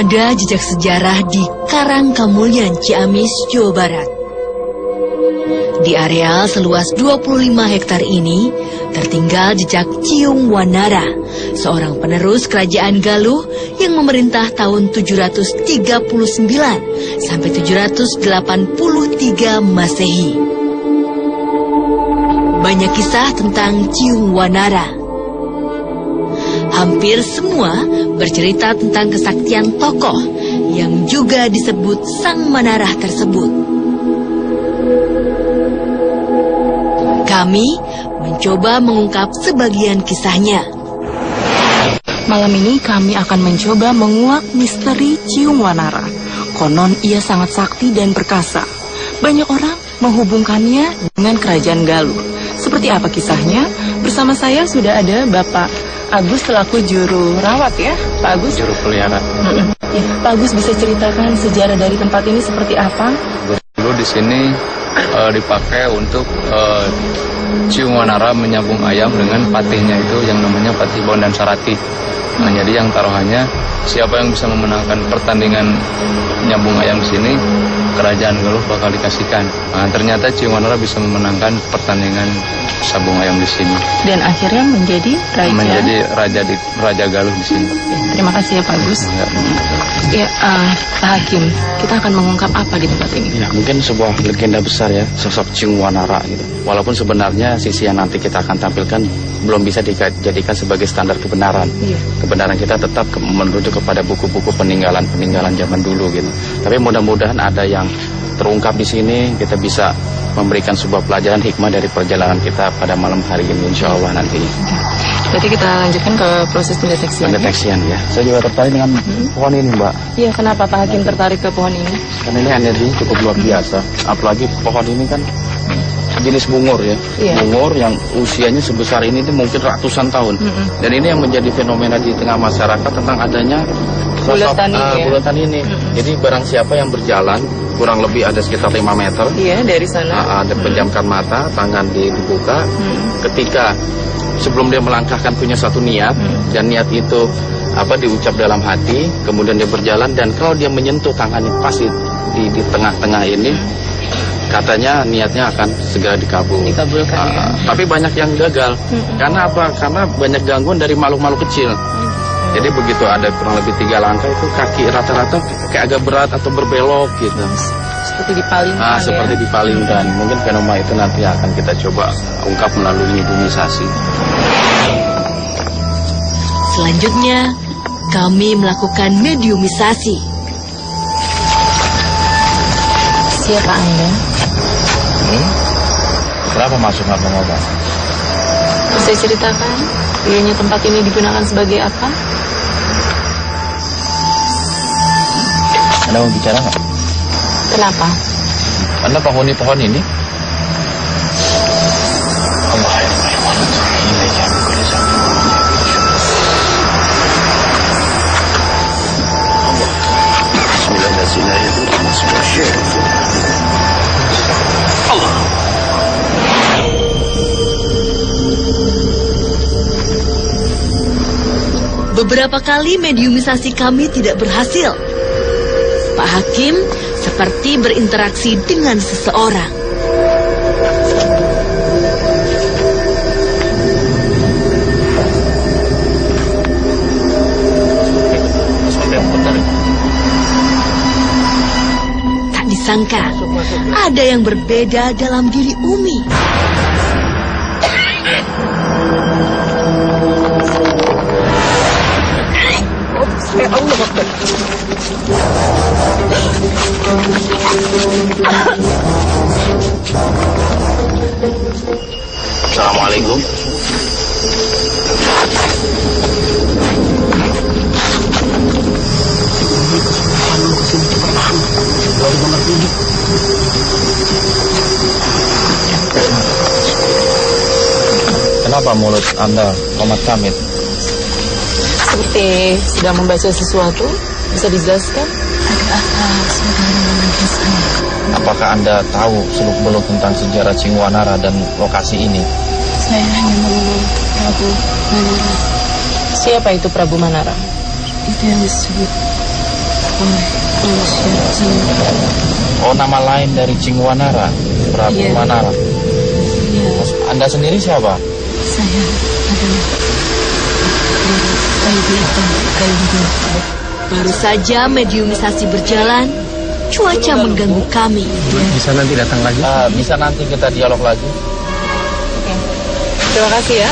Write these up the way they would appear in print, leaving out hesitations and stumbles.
Ada jejak sejarah di Karangkamulyan, Ciamis, Jawa Barat. Di areal seluas 25 hektar ini, tertinggal jejak Ciung Wanara, seorang penerus kerajaan Galuh yang memerintah tahun 739 sampai 783 Masehi. Banyak kisah tentang Ciung Wanara. Hampir semua bercerita tentang kesaktian tokoh yang juga disebut Sang Manarah tersebut. Kami mencoba mengungkap sebagian kisahnya. Malam ini kami akan mencoba menguak misteri Ciung Wanara. Konon ia sangat sakti dan perkasa. Banyak orang menghubungkannya dengan kerajaan Galuh. Seperti apa kisahnya? Bersama saya sudah ada Bapak Agus selaku juru rawat ya, Pak Agus? Juru pelihara. Ya, Pak Agus bisa ceritakan sejarah dari tempat ini seperti apa? Dulu di sini dipakai untuk Ciung Wanara menyambung ayam dengan patihnya itu yang namanya Patih Bondan Sarati. Nah, jadi yang taruhannya siapa yang bisa memenangkan pertandingan nyambung ayam di sini, kerajaan Galuh bakal dikasihkan. Nah, ternyata Ciung Wanara bisa memenangkan pertandingan sabung ayam di sini. Dan akhirnya menjadi raja Galuh di sini. Terima kasih ya Pak Agus. Ya, Pak Hakim, kita akan mengungkap apa di tempat ini? Ya, mungkin sebuah legenda besar ya, sosok Ciung Wanara gitu. Walaupun sebenarnya sisi yang nanti kita akan tampilkan belum bisa dijadikan sebagai standar kebenaran. Iya. Kebenaran kita tetap merujuk kepada buku-buku peninggalan zaman dulu gitu. Tapi mudah-mudahan ada yang terungkap di sini, kita bisa memberikan sebuah pelajaran hikmah dari perjalanan kita pada malam hari ini, insya Allah nanti. Berarti kita lanjutkan ke proses pendeteksian. Pendeteksian ya. Saya juga tertarik dengan pohon ini, Mbak. Iya, kenapa Pak Hakim tertarik ke pohon ini? Karena ini energinya cukup luar biasa. Apalagi pohon ini kan jenis bungur ya. Iya. Bungur yang usianya sebesar ini itu mungkin ratusan tahun. Dan ini yang menjadi fenomena di tengah masyarakat tentang adanya bulatan ini. Jadi barang siapa yang berjalan kurang lebih ada sekitar 5 meter. Iya, dari sana. Ada pejamkan mata, tangan dibuka. Ketika sebelum dia melangkahkan punya satu niat, dan niat itu diucap dalam hati, kemudian dia berjalan, dan kalau dia menyentuh tangannya pas di tengah-tengah ini, katanya niatnya akan segera dikabulkan. Tapi banyak yang gagal. Karena apa? Karena banyak gangguan dari makhluk-makhluk kecil. Jadi begitu ada kurang lebih 3 langkah itu kaki rata-rata kayak agak berat atau berbelok gitu. Seperti dipalingkan. Seperti dipalingkan. Mungkin fenomena itu nanti akan kita coba ungkap melalui mediumisasi. Selanjutnya, kami melakukan mediumisasi. Siapa Anda? Kenapa masuk ngomong? Bisa ceritakan dulunya tempat ini digunakan sebagai apa? Anda mau bicara nggak? Kenapa? Anda penghuni pohon ini? Beberapa kali mediumisasi kami tidak berhasil. Pak Hakim seperti berinteraksi dengan seseorang. Tak disangka, ada yang berbeda dalam diri Umi. Assalamualaikum. Kenapa mulut Anda komat kamit? Seperti sedang membaca sesuatu. Bisa dijelaskan? Ada apa saudara memanggil saya? Apakah Anda tahu seluk-beluk tentang sejarah Ciung Wanara dan lokasi ini? Saya hanya mengenal Prabu Manara. Siapa itu Prabu Manara? Itu yang disebut manusia jin. Oh, nama lain dari Cingwanara, Prabu Iya. Manara. Ya, Anda sendiri siapa? saya adalah dari Bintang Galunggung. Baru saja mediumisasi berjalan, cuaca mengganggu kami. Bisa nanti datang lagi. Bisa nanti kita dialog lagi. Terima kasih ya.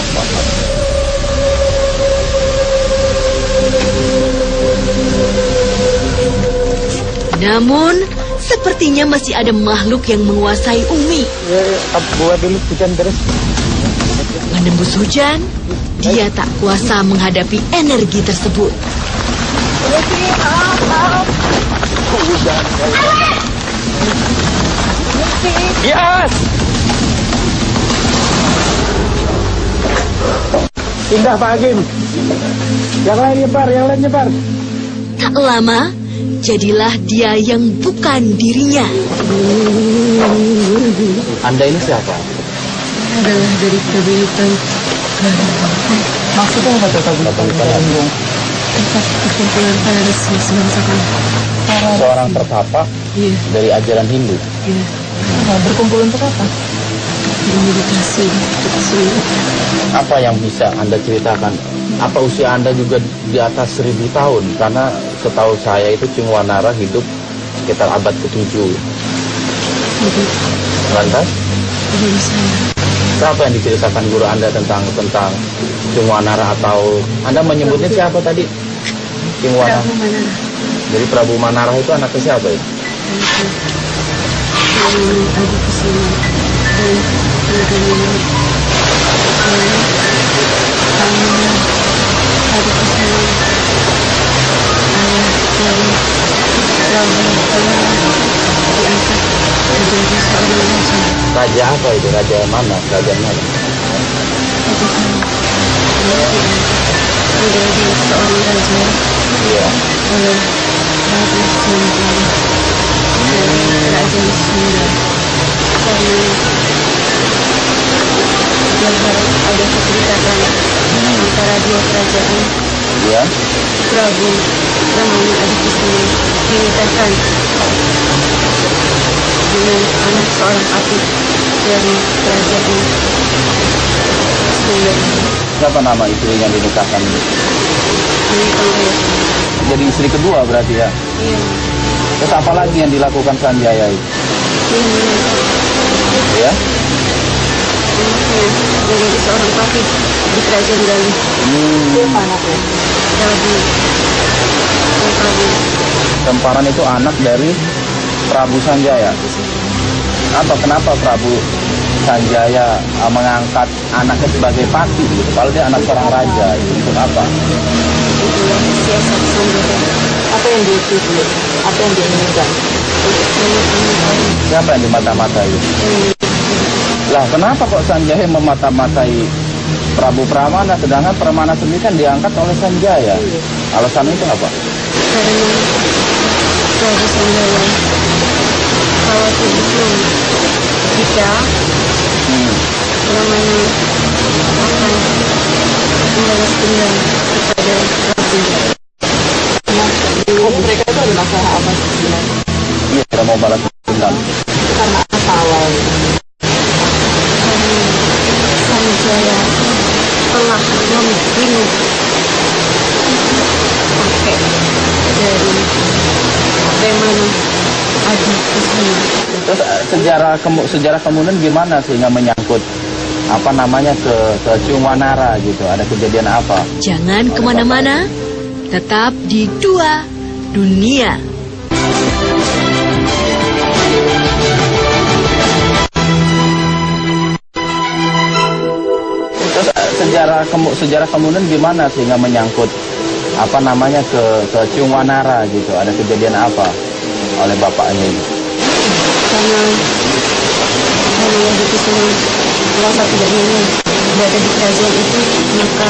Namun, sepertinya masih ada makhluk yang menguasai Umi. Buat dulu hujan terus. Menembus hujan, dia tak kuasa menghadapi energi tersebut. Yes. Indah Pak Hakim. Yang lain nyebar. Tak lama, jadilah dia yang bukan dirinya. Anda ini siapa? Adalah dari Bintang Galunggung. Maksudnya apa tuh Galunggung? Tempat perkumpulan para resi sebangsa kami. Seorang tertapa Iya, dari ajaran Hindu. iya. Berkumpul untuk apa? Meditasi untuk kesulitan. Apa yang bisa Anda ceritakan? Apa usia Anda juga di atas 1000 tahun? Karena setahu saya itu Cingwanara hidup sekitar abad ke-7. Jadi, Lantas, dari saya. siapa yang diceritakan guru Anda tentang Cingwanara, atau Anda menyebutnya siapa tadi? Cingwanara. Prabu Manara. Jadi Prabu Manara itu anaknya siapa ya? Adi Kusuma dan Nagamini. Adi Kusuma ayah dari Prabu Manara diangkat menjadi seorang raja. Raja apa itu? Raja mana? Kerajaan mana? Menjadi seorang raja Iya. oleh Prabu Sanjaya dari kerajaan Sunda. Karena setiap hari ada keceritakan antara dua kerajaan, Iya. Prabu namanya Adikusuma menikahkan dengan anak seorang adik dari kerajaan Sunda. Siapa nama istri yang dinikahkan? Menikah Jadi istri kedua berarti ya. Iya, Terus apa lagi yang dilakukan Sanjaya itu? Ya? menjadi seorang patih di kerajaan Galuh. Siapa anaknya? Prabu dan Prabu Temparan itu anak dari Prabu Sanjaya. Kenapa Prabu Sanjaya mengangkat anaknya sebagai patih gitu? Kalau dia anak seorang raja, itu untuk apa? itulah siasat Sanjaya Apa yang dia tuju? Apa yang dia inginkan? menyatakan Siapa yang dimata-matai? Lah kenapa kok Sanjaya memata-matai Prabu Pramana, sedangkan Pramana sendiri kan diangkat oleh Sanjaya? Alasannya itu apa? karena Prabu Sanjaya khawatir betul jika namanya akan membalas dendam kepada Prabu. Mereka itu ada masalah apa sih sebenarnya? Iya, tidak mau balas dendam. Karena apa awalnya? Karena Sanjaya telah membunuh kakek dari Remana Adi Kusuma. Terus sejarah kemudian gimana sehingga menyangkut ke Cingwanara gitu? Ada kejadian apa? Jangan kemana-mana, tetap di Dua Dunia. Terus sejarah kemudian gimana sehingga menyangkut ke Cingwanara gitu? Ada kejadian apa oleh bapaknya ini? Karena Adi Kusuma merasa tidak nyaman berada di kerajaan itu, maka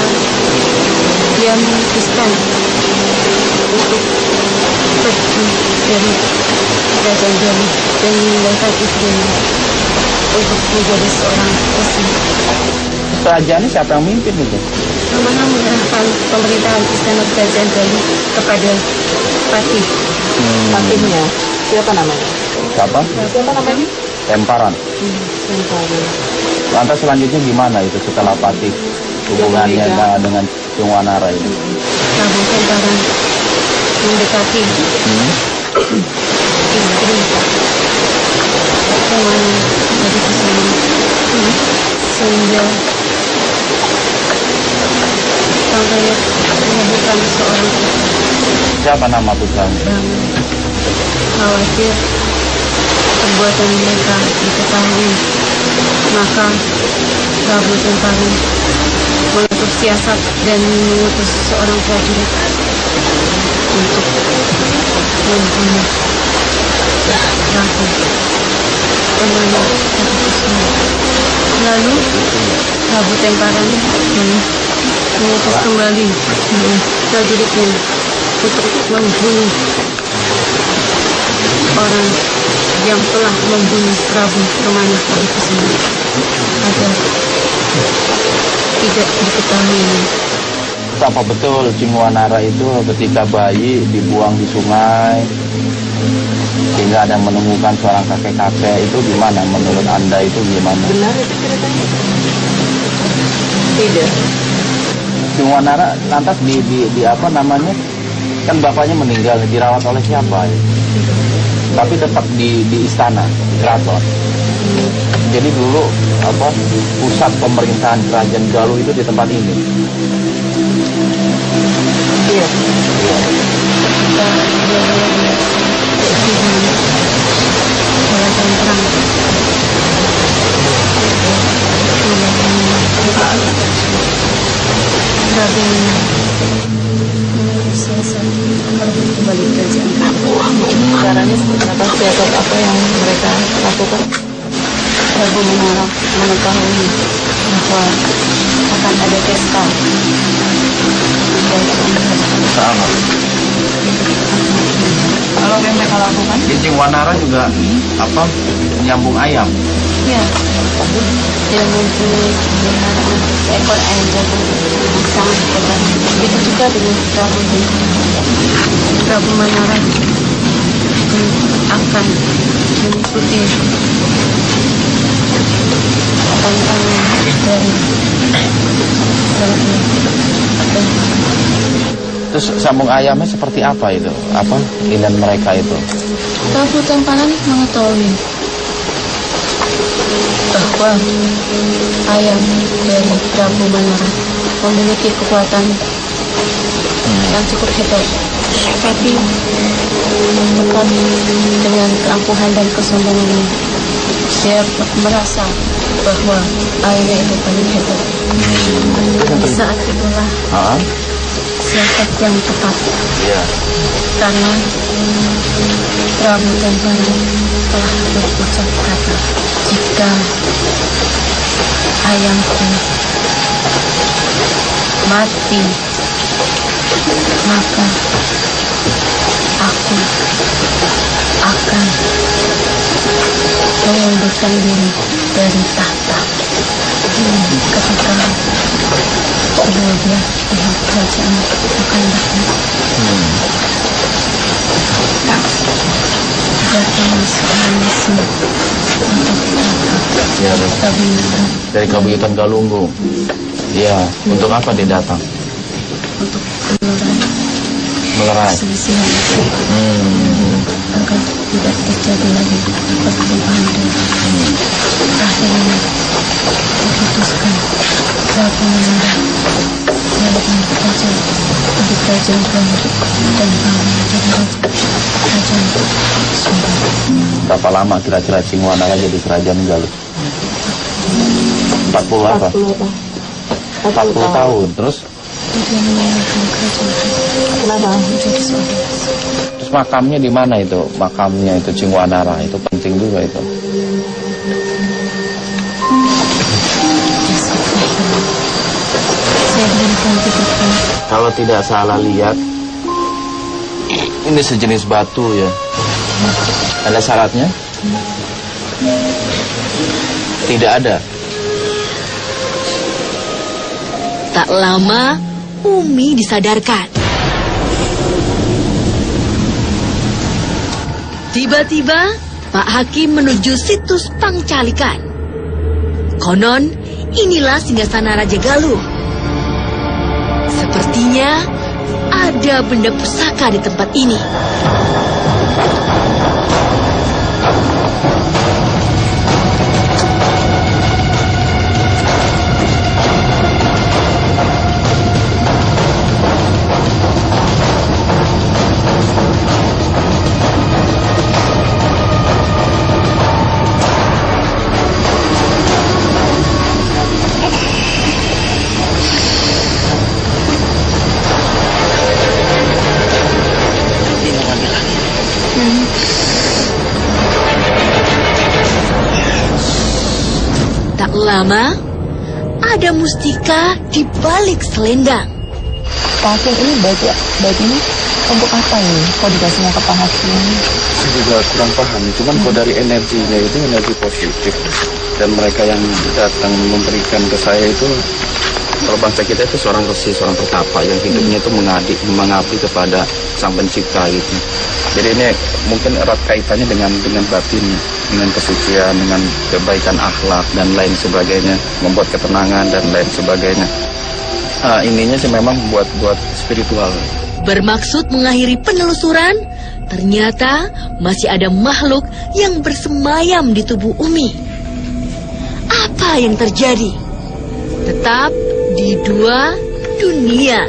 dia memutuskan untuk pergi dari kerajaan Galuh dan meninggalkan istrinya untuk menjadi seorang resi. Kerajaan ini siapa yang mimpin itu? Ramana menyerahkan pemerintahan istana kerajaan Galuh kepada Patih Patihnya siapa namanya? Siapa? Siapa namanya? Temparan. Temparan. Lantas selanjutnya gimana itu setelah Patih hubungannya dengan Ciung Wanara itu? Prabu Temparan mendekati istri dengan gadis tersebut sehingga sang rakyat menyebutkan seorang Siapa nama putramu? Brahmana. Khawatir perbuatan mereka diketahui, maka Prabu Temparan mengatur siasat dan mengutus seorang prajurit untuk membunuh Prabu Temana Jatiswara. Lalu Prabu Temparan mengutus kembali prajuritnya untuk membunuh orang yang telah membunuh Prabu Temana Jatiswara agar tidak diketahui. Apa betul Ciung Wanara itu ketika bayi dibuang di sungai sehingga ada yang menemukan seorang kakek-kakek, itu gimana menurut Anda, itu gimana? Benar itu ceritanya? Tidak. Ciung Wanara lantas di apa namanya, kan bapaknya meninggal, dirawat oleh siapa ya? Tapi tetap di istana, di keraton. Jadi dulu apa pusat pemerintahan kerajaan Galuh itu di tempat ini. Iya. Caranya seperti apa? Siasat apa yang mereka lakukan? Prabu Menara mengetahui bahwa akan ada pesta. Sama. Kalau yang mereka lakukan? Di Ciung Wanara juga apa menyambung ayam. Ya, dia mempunyai seekor ayam jago yang sangat hebat. Begitu juga dengan Prabu Menara akan mengikuti tantangan dari Terus sambung ayamnya seperti apa itu? Apa keinginan mereka itu? Prabu Temparan mengetahui bahwa ayam dari Prabu Menara memiliki kekuatan yang cukup hebat, tapi bukan dengan keangkuhan dan kesombongannya. Dia merasa bahwa ayamnya itu paling hebat. Saat itulah siasat yang tepat. Iya. Karena Prabu Temparan telah berucap kata, jika ayamku mati, maka aku akan mengundurkan diri dari tahta. Ketika kedua belah pihak kerajaan akan datang seorang mesin untuk Kabuyutan. Dari Kabuyutan Galunggung. Iya. Untuk apa dia datang? Untuk Melerai. selisihan itu agar tidak terjadi lagi pertumpahan darah. Akhirnya diputuskan Prabu Menara melakukan kerajaan di kerajaan Galuh dan Galuh menjadi kerajaan Sunda. Berapa lama kira-kira Ciung Wanara jadi kerajaan Galuh? 40 apa? 40 tahun. Terus? Dia meninggalkan kerajaan Kenapa? menjadi seorang. Terus makamnya di mana itu? Makamnya itu Ciung Wanara itu penting juga itu. Saya berikan titipkan. Kalau tidak salah lihat, ini sejenis batu ya. Ada syaratnya? Tidak ada. Tak lama, Umi disadarkan. Tiba-tiba, Pak Hakim menuju situs Pangcalikan. Konon, inilah singgasana Raja Galuh. Sepertinya ada benda pusaka di tempat ini. Tak lama, ada mustika di balik selendang. Pak Hakim, ini baju ini untuk apa ini? Kok dikasihnya ke Pak Hakim? Saya juga kurang paham, cuman kok dari energinya itu energi positif. Dan mereka yang datang memberikan ke saya itu, kalau bangsa kita itu seorang resi, seorang pertapa yang hidupnya itu mengabdi kepada Sang Pencipta gitu. Jadi ini mungkin erat kaitannya dengan batin, dengan kesucian, dengan kebaikan akhlak dan lain sebagainya, membuat ketenangan dan lain sebagainya. Ininya sih memang buat spiritual. Bermaksud mengakhiri penelusuran, ternyata masih ada makhluk yang bersemayam di tubuh Umi. Apa yang terjadi? Tetap di Dua Dunia.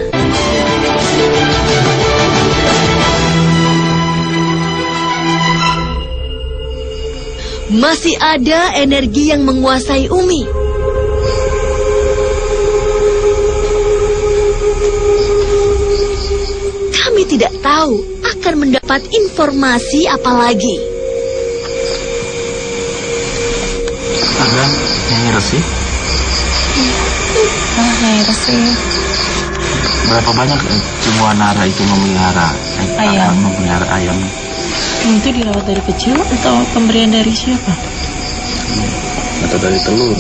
Masih ada energi yang menguasai Umi. Kami tidak tahu akan mendapat informasi apa lagi. Ada Nyai Resi? Nyai Resi. Berapa banyak Cium Wanara itu memelihara Ayam. Memelihara ayam? Itu dirawat dari kecil atau pemberian dari siapa? Atau dari telur?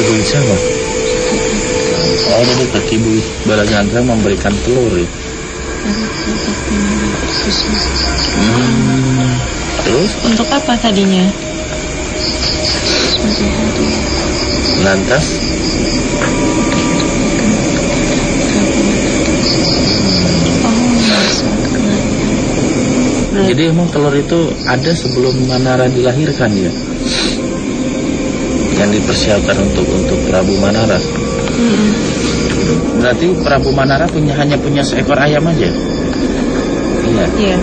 Ibu siapa? Oh, jadi kaki Ibu Balajaga memberikan telur ya? Terus? Untuk apa tadinya? Lantas? Jadi emang telur itu ada sebelum Manara dilahirkan ya? Yang dipersiapkan untuk Prabu Manara. Berarti Prabu Manara hanya punya seekor ayam aja? Iya. Iya.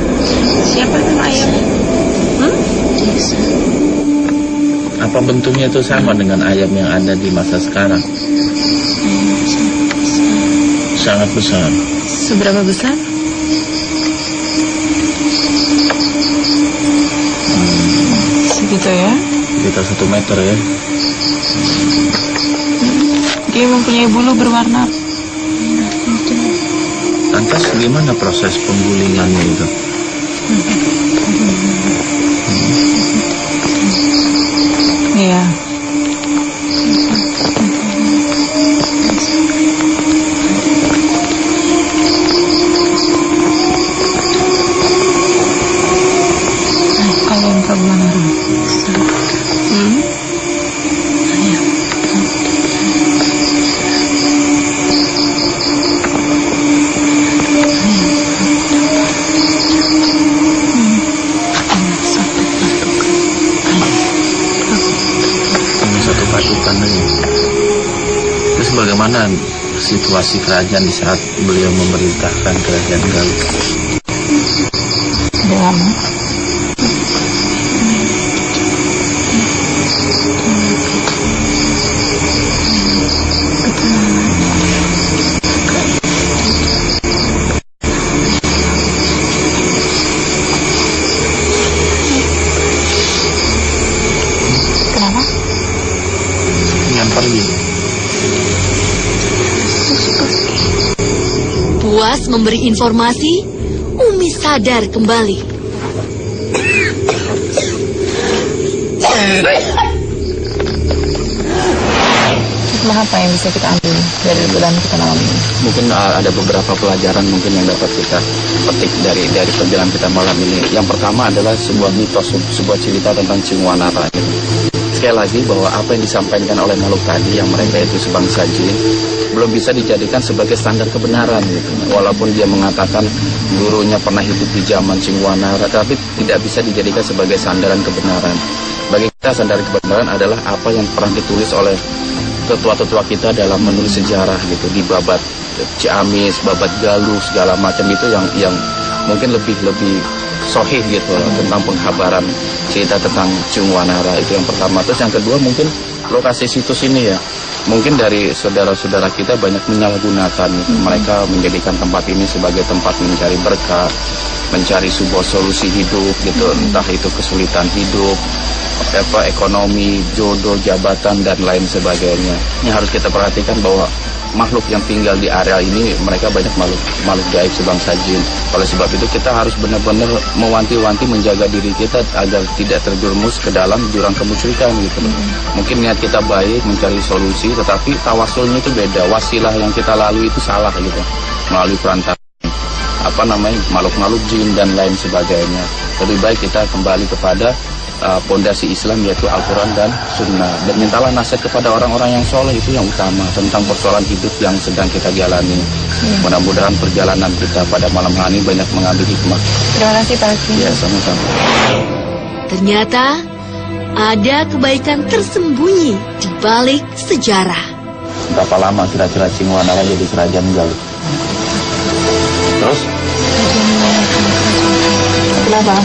Siapa nama ayamnya? Apa bentuknya itu sama dengan ayam yang ada di masa sekarang? Sangat besar. Seberapa besar? Segitu ya? Sekitar 1 meter ya. Dia mempunyai bulu berwarna. Lantas gimana proses penggulingannya itu? Iya. Kalau yang Prabu Manara. Terus bagaimana situasi kerajaan di saat beliau memerintahkan kerajaan Galuh? Udah lama. Kenapa? Yang pergi. Puas memberi informasi, Umi sadar kembali. Setelah hikmah apa yang bisa kita ambil dari perjalanan kita malam ini? Mungkin ada beberapa pelajaran mungkin yang dapat kita petik dari perjalanan kita malam ini. Yang pertama adalah sebuah mitos, sebuah cerita tentang Ciung Wanara. Sekali lagi bahwa apa yang disampaikan oleh makhluk tadi yang mereka itu sebangsa jin belum bisa dijadikan sebagai standar kebenaran gitu. Walaupun dia mengatakan gurunya pernah hidup di zaman Ciung Wanara, tapi tidak bisa dijadikan sebagai sandaran kebenaran. Bagi kita sandaran kebenaran adalah apa yang pernah ditulis oleh tetua-tetua kita dalam menulis sejarah gitu, di babat Ciamis, babat Galuh, segala macam itu yang mungkin lebih sahih gitu tentang pengkabaran cerita tentang Ciung Wanara. Itu yang pertama. Terus yang kedua mungkin lokasi situs ini ya, mungkin dari saudara-saudara kita banyak menyalahgunakan gitu. Mereka menjadikan tempat ini sebagai tempat mencari berkah, mencari sebuah solusi hidup gitu, entah itu kesulitan hidup, ekonomi, jodoh, jabatan, dan lain sebagainya. Ini harus kita perhatikan bahwa makhluk yang tinggal di area ini, mereka banyak makhluk gaib sebangsa jin. Oleh sebab itu kita harus benar-benar mewanti-wanti menjaga diri kita agar tidak terjerumus ke dalam jurang kemusyrikan gitu. Mungkin niat kita baik mencari solusi, tetapi tawasulnya itu beda. Wasilah yang kita lalui itu salah gitu, melalui perantara makhluk-makhluk jin dan lain sebagainya. Lebih baik kita kembali kepada pondasi Islam, yaitu Al-Quran dan Sunnah, dan mintalah nasihat kepada orang-orang yang soleh. Itu yang utama tentang persoalan hidup yang sedang kita jalani. Mudah-mudahan perjalanan kita pada malam hari ini banyak mengambil hikmah. Terima kasih Pak Hakim. Ya, sama-sama. Ternyata ada kebaikan tersembunyi di balik sejarah. Berapa lama kira-kira Ciung Wanara jadi kerajaan Galuh? Terus? Setelah